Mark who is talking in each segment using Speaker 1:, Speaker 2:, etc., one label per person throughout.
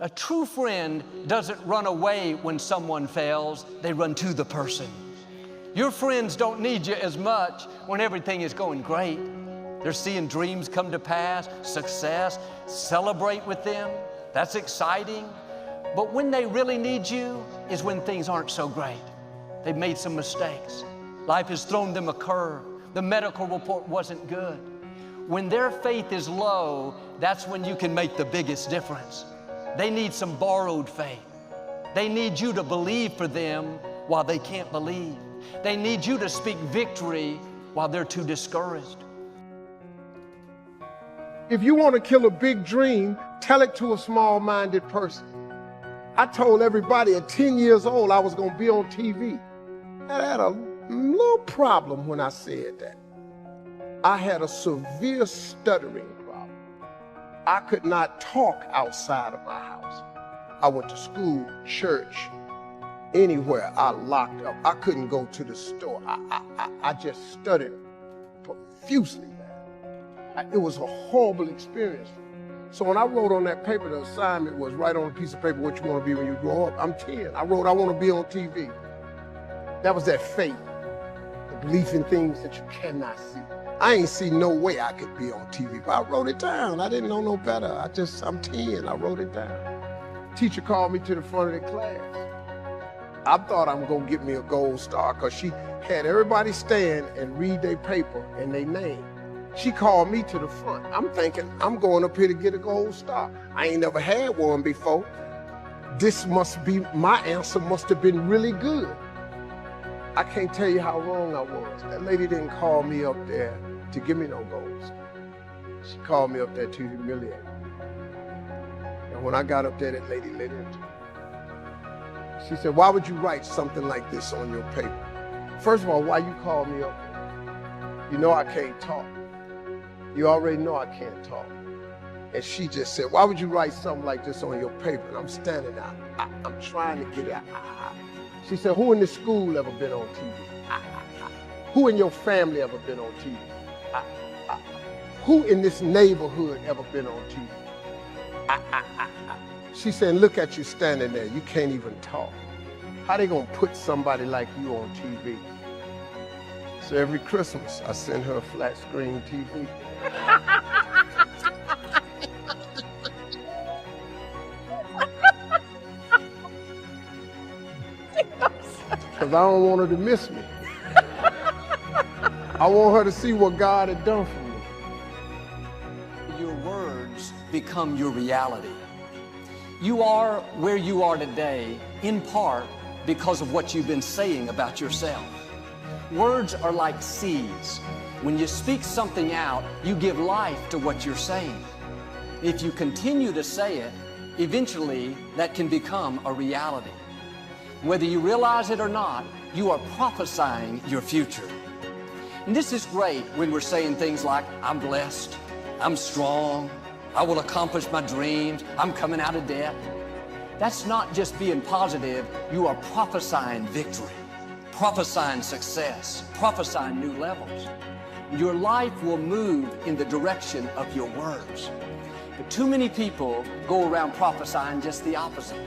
Speaker 1: A true friend doesn't run away when someone fails, they run to the person. Your friends don't need you as much when everything is going great. They're seeing dreams come to pass, success, celebrate with them. That's exciting. But when they really need you is when things aren't so great. They've made some mistakes. Life has thrown them a curve. The medical report wasn't good. When their faith is low, that's when you can make the biggest difference. They need some borrowed faith. They need you to believe for them while they can't believe. They need you to speak victory while they're too discouraged.
Speaker 2: If you want to kill a big dream, tell it to a small-minded person. I told everybody at 10 years old I was going to be on TV. And I had a little problem when I said that. I had a severe stuttering problem. I could not talk outside of my house. I went to school, church, anywhere. I locked up. I couldn't go to the store. I just stuttered profusely, man. It was a horrible experience. So when I wrote on that paper, the assignment was write on a piece of paper what you want to be when you grow up. I'm 10. I wrote, I want to be on TV. That was that faith, the belief in things that you cannot see. I ain't see no way I could be on TV, but I wrote it down. I didn't know no better. I'm 10. I wrote it down. Teacher called me to the front of the class. I thought I'm going to get me a gold star because she had everybody stand and read their paper and their name. She called me to the front. I'm thinking, I'm going up here to get a gold star. I ain't never had one before. This must be, my answer must have been really good. I can't tell you how wrong I was. That lady didn't call me up there to give me no gold star. She called me up there to humiliate me. And when I got up there, that lady lit into me. She said, why would you write something like this on your paper? First of all, why you called me up there? You know I can't talk. You already know I can't talk. And she just said, why would you write something like this on your paper? And I'm standing out. I'm trying to get it out. She said, who in this school ever been on TV? Who in your family ever been on TV? Who in this neighborhood ever been on TV? She said, look at you standing there. You can't even talk. How they gonna put somebody like you on TV? So every Christmas, I send her a flat screen TV. Because I don't want her to miss me. I want her to see what God had done for me.
Speaker 1: Your words become your reality. You are where you are today, in part because of what you've been saying about yourself. Words are like seeds. When you speak something out, you give life to what you're saying. If you continue to say it, eventually that can become a reality. Whether you realize it or not, you are prophesying your future. And this is great when we're saying things like, I'm blessed, I'm strong, I will accomplish my dreams, I'm coming out of debt. That's not just being positive, you are prophesying victory, prophesying success, prophesying new levels. Your life will move in the direction of your words. But too many people go around prophesying just the opposite.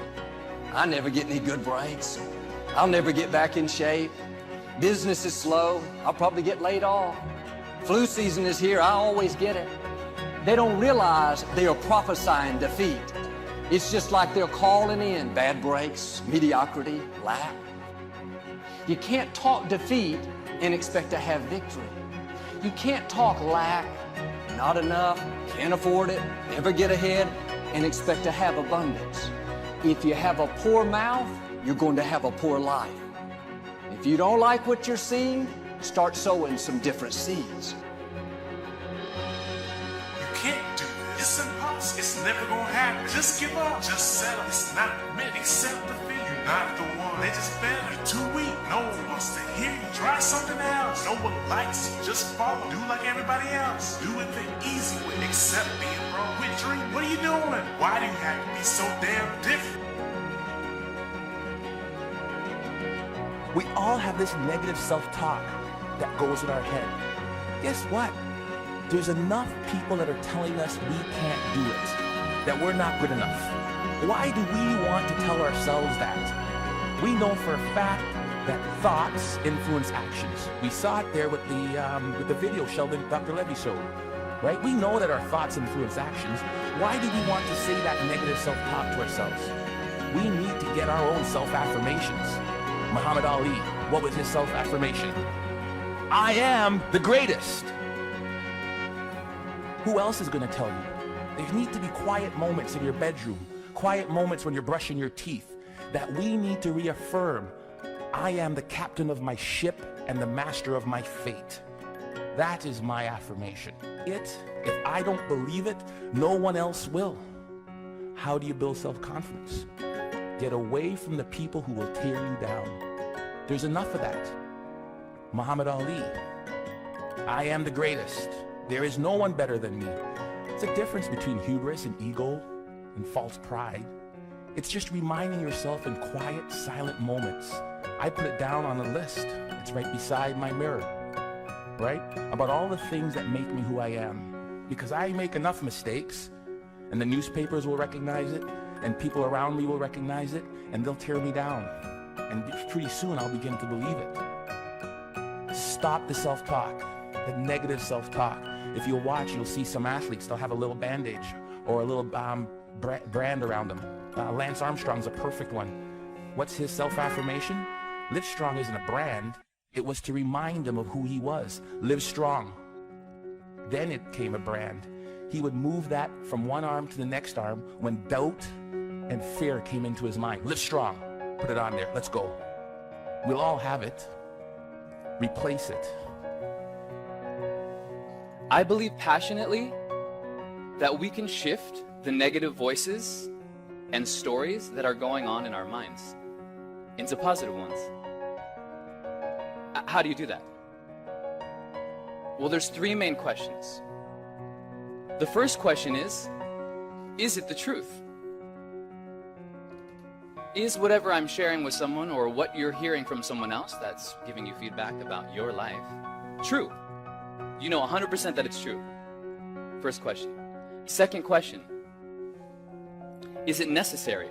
Speaker 1: I never get any good breaks. I'll never get back in shape. Business is slow. I'll probably get laid off. Flu season is here. I always get it. They don't realize they are prophesying defeat. It's just like they're calling in bad breaks, mediocrity, lack. You can't talk defeat and expect to have victory. You can't talk lack, not enough, can't afford it, never get ahead, and expect to have abundance. If you have a poor mouth, you're going to have a poor life. If you don't like what you're seeing, start sowing some different seeds.
Speaker 3: You can't do this. It's impossible. It's never gonna happen. Just give up. Just settle. It's not meant. Accept the fear. You're not the one. They just better. You're too weak. No one wants to hear you. Try something else. No one likes you. Just follow. Do like everybody else. Do it the easy way. Accept being wrong. Quit dreaming. What are you doing? Why do you have to be so damn different?
Speaker 4: We all have this negative self-talk that goes in our head. Guess what? There's enough people that are telling us we can't do it, that we're not good enough. Why do we want to tell ourselves that? We know for a fact that thoughts influence actions. We saw it there with the video Sheldon, Dr. Levy showed, right? We know that our thoughts influence actions. Why do we want to say that negative self-talk to ourselves? We need to get our own self-affirmations. Muhammad Ali, what was his self-affirmation? I am the greatest. Who else is going to tell you? There need to be quiet moments in your bedroom, quiet moments when you're brushing your teeth, that we need to reaffirm, I am the captain of my ship and the master of my fate. That is my affirmation. If I don't believe it, no one else will. How do you build self-confidence? Get away from the people who will tear you down. There's enough of that. Muhammad Ali, I am the greatest. There is no one better than me. It's a difference between hubris and ego and false pride. It's just reminding yourself in quiet, silent moments. I put it down on a list. It's right beside my mirror, right? About all the things that make me who I am. Because I make enough mistakes, and the newspapers will recognize it, and people around me will recognize it, and they'll tear me down. And pretty soon I'll begin to believe it. Stop the self-talk, the negative self-talk. If you'll watch, you'll see some athletes, they'll have a little bandage or a little brand around them. Lance Armstrong's a perfect one. What's his self-affirmation? Live Strong isn't a brand. It was to remind him of who he was. Live strong. Then it came a brand. He would move that from one arm to the next arm when doubt and fear came into his mind. Live strong. Put it on there. Let's go. We'll all have it. Replace it.
Speaker 5: I believe passionately that we can shift the negative voices and stories that are going on in our minds into positive ones. How do you do that? Well, there's three main questions. The first question is it the truth? Is whatever I'm sharing with someone or what you're hearing from someone else that's giving you feedback about your life true? You know 100% that it's true. First question. Second question. Is it necessary?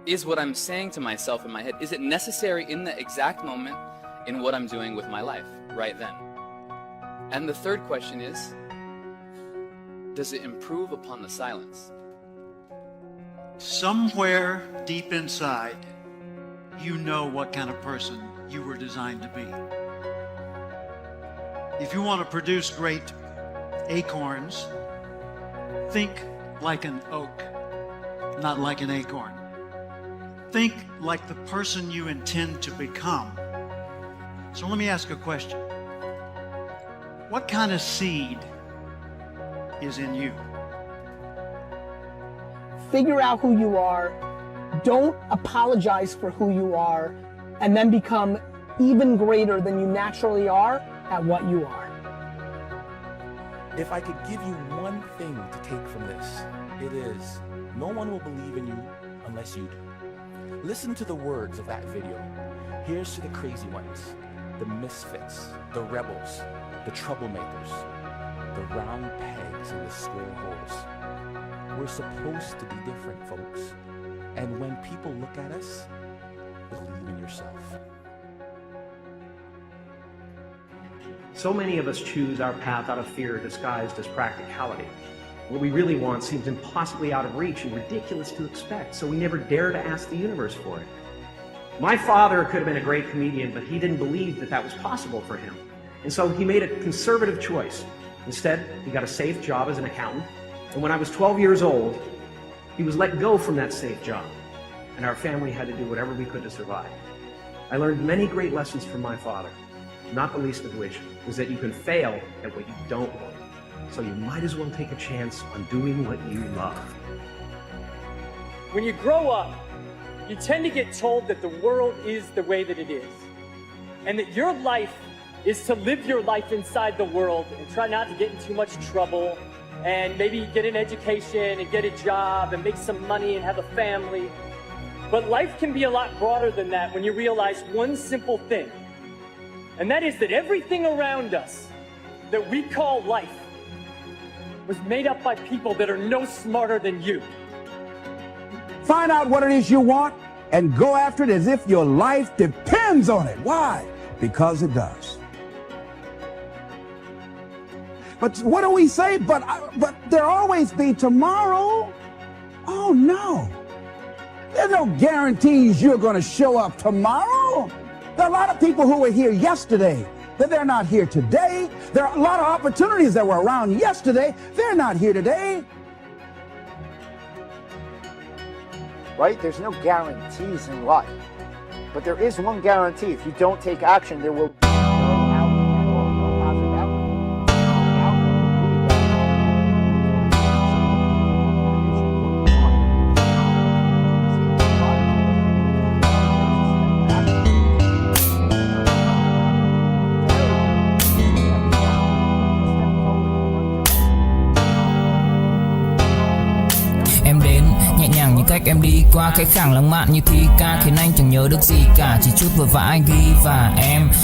Speaker 5: Is what I'm saying to myself in my head, is it necessary in the exact moment in what I'm doing with my life right then? And the third question is, does it improve upon the silence?
Speaker 6: Somewhere deep inside, you know what kind of person you were designed to be. If you want to produce great acorns, think like an oak, not like an acorn. Think like the person you intend to become. So let me ask a question. What kind of seed is in you?
Speaker 7: Figure out who you are, don't apologize for who you are, and then become even greater than you naturally are at what you are.
Speaker 4: If I could give you one thing to take from this, it is, no one will believe in you unless you do. Listen to the words of that video. Here's to the crazy ones, the misfits, the rebels, the troublemakers, the round pegs in the square holes. We're supposed to be different, folks. And when people look at us, believe in yourself.
Speaker 8: So many of us choose our path out of fear disguised as practicality. What we really want seems impossibly out of reach and ridiculous to expect, so we never dare to ask the universe for it. My father could have been a great comedian, but he didn't believe that that was possible for him. And so he made a conservative choice. Instead, he got a safe job as an accountant. And when I was 12 years old, he was let go from that safe job. And our family had to do whatever we could to survive. I learned many great lessons from my father, not the least of which was that you can fail at what you don't want. So you might as well take a chance on doing what you love.
Speaker 9: When you grow up, you tend to get told that the world is the way that it is. And that your life is to live your life inside the world and try not to get in too much trouble and maybe get an education and get a job and make some money and have a family. But life can be a lot broader than that when you realize one simple thing. And that is that everything around us that we call life was made up by people that are no smarter than you.
Speaker 10: Find out what it is you want and go after it as if your life depends on it. Why? Because it does. But what do we say? But there'll always be tomorrow. Oh, no. There's no guarantees you're going to show up tomorrow. There are a lot of people who were here yesterday that they're not here today. There are a lot of opportunities that were around yesterday. They're not here today.
Speaker 11: Right? There's no guarantees in life. But there is one guarantee. If you don't take action, there will be no outcome or no positive outcome. The outcome will be
Speaker 12: Em đến nhẹ nhàng như cách em đi qua cái khảng lãng mạn như thi ca, khiến anh chẳng nhớ được gì cả, chỉ chút vội vã anh ghi và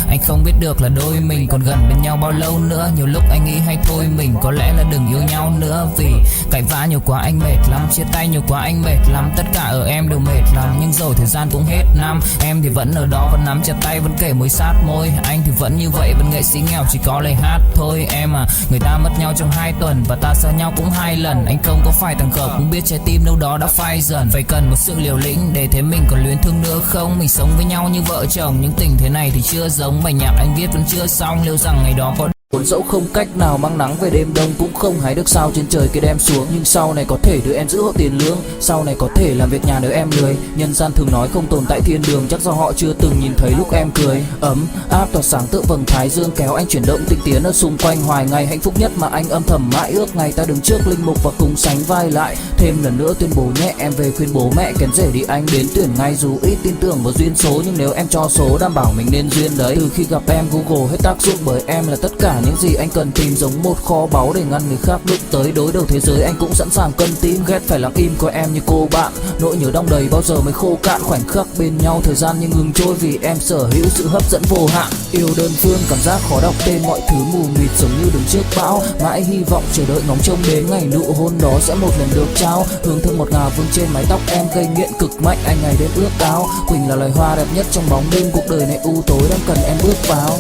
Speaker 12: anh không biết được là đôi mình còn gần bên nhau bao lâu nữa. Nhiều lúc anh nghĩ hay thôi mình có lẽ là đừng yêu nhau nữa, vì cãi vã nhiều quá anh mệt lắm, chia tay nhiều quá anh mệt lắm, tất cả ở em đều mệt lắm. Nhưng rồi thời gian cũng hết năm, em thì vẫn ở đó, vẫn nắm chặt tay, vẫn kể môi sát môi. Anh thì vẫn như vậy, vẫn nghệ sĩ nghèo chỉ có lời hát thôi. Em à, người ta mất nhau trong 2 tuần và ta xa nhau cũng 2 lần. Anh không có phải thằng khờ, cũng biết trái tim đâu đó đã phai dần. Phải cần một sự liều lĩnh để thấy mình còn luyến thương nữa không. Mình sống với nhau như vợ chồng, những tình thế này thì chưa giống. Bài nhạc anh viết vẫn chưa xong, liệu rằng ngày đó có cuốn dẫu không cách nào mang nắng về đêm đông, cũng không hái được sao trên trời kia đem xuống. Nhưng sau này có thể đưa em giữ hộ tiền lương, sau này có thể làm việc nhà nếu em lười. Nhân gian thường nói không tồn tại thiên đường, chắc do họ chưa từng nhìn thấy lúc em cười. Ấm áp tỏa sáng tựa vầng thái dương, kéo anh chuyển động tinh tiến ở xung quanh. Hoài ngày hạnh phúc nhất mà anh âm thầm mãi ước, ngày ta đứng trước linh mục và cùng sánh vai lại. Thêm lần nữa tuyên bố nhẹ, em về khuyên bố mẹ kén rể đi anh đến tuyển ngay. Dù ít tin tưởng vào duyên số, nhưng nếu em cho số đảm bảo mình nên duyên đấy. Từ khi gặp em Google hết tác dụng, bởi em là tất cả những gì anh cần tìm, giống một kho báu để ngăn người khác đụng tới. Đối đầu thế giới anh cũng sẵn sàng cân tim, ghét phải lặng im coi em như cô bạn. Nỗi nhớ đong đầy bao giờ mới khô cạn, khoảnh khắc bên nhau thời gian như ngừng trôi, vì em sở hữu sự hấp dẫn vô hạn. Yêu đơn phương cảm giác khó đọc tên, mọi thứ mù mịt giống như đứng trước bão. Mãi hy vọng chờ đợi ngóng trông đến ngày nụ hôn đó sẽ một lần được trao. Hương thơm ngọt ngào vương trên mái tóc em, gây nghiện cực mạnh anh ngày đêm ước ao. Quỳnh là loài hoa đẹp nhất trong bóng đêm, cuộc đời này u tối đang cần em bước vào.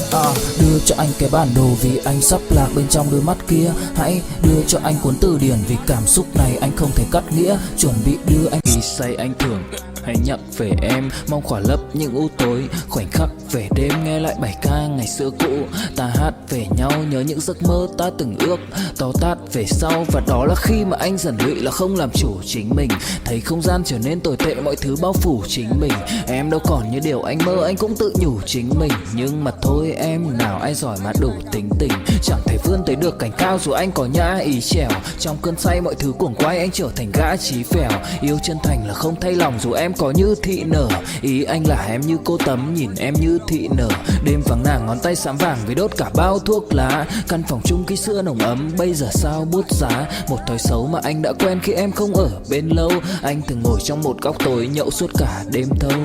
Speaker 12: Đưa cho anh cái bản đồ vì anh sắp lạc bên trong đôi mắt kia. Hãy đưa cho anh cuốn từ điển vì cảm xúc này anh không thể cắt nghĩa. Chuẩn bị đưa anh khi say anh thường hãy nhắc về em, mong khỏa lấp những u tối. Khoảnh khắc về đêm nghe lại bài ca ngày xưa cũ, ta hát về nhau nhớ những giấc mơ ta từng ước. To tát về sau và đó là khi mà anh dần lụy là không làm chủ chính mình. Thấy không gian trở nên tồi tệ, mọi thứ bao phủ chính mình. Em đâu còn như điều anh mơ, anh cũng tự nhủ chính mình. Nhưng mà thôi em, nào ai giỏi mà đủ tính tình, chẳng thể vươn tới được cảnh cao dù anh có nhã ý trèo. Trong cơn say mọi thứ cuồng quay anh trở thành gã chí phèo. Yêu chân thành là không thay lòng dù em có như thị nở. Ý anh là em như cô Tấm nhìn em như thị nở. Đêm vắng nàng ngón tay xám vàng vì đốt cả bao thuốc lá. Căn phòng chung khi xưa nồng ấm bây giờ sao bút giá. Một thói xấu mà anh đã quen khi em không ở bên lâu. Anh thường ngồi trong một góc tối nhậu suốt cả đêm thâu.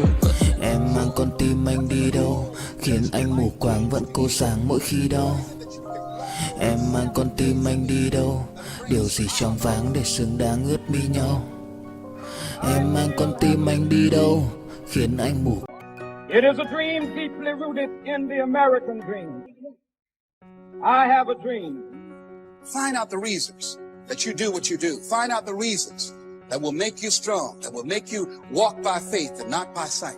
Speaker 12: Em mang con tim anh đi đâu, khiến anh mù quáng vẫn cố sáng mỗi khi đau. Em mang con tim anh đi đâu, điều gì trong váng để xứng đáng ướt mi nhau. Em mang con tim anh đi đâu, khiến anh mù.
Speaker 13: It is a dream deeply rooted in the American dream. I have a dream.
Speaker 14: Find out the reasons that you do what you do. Find out the reasons that will make you strong, that will make you walk by faith and not by sight.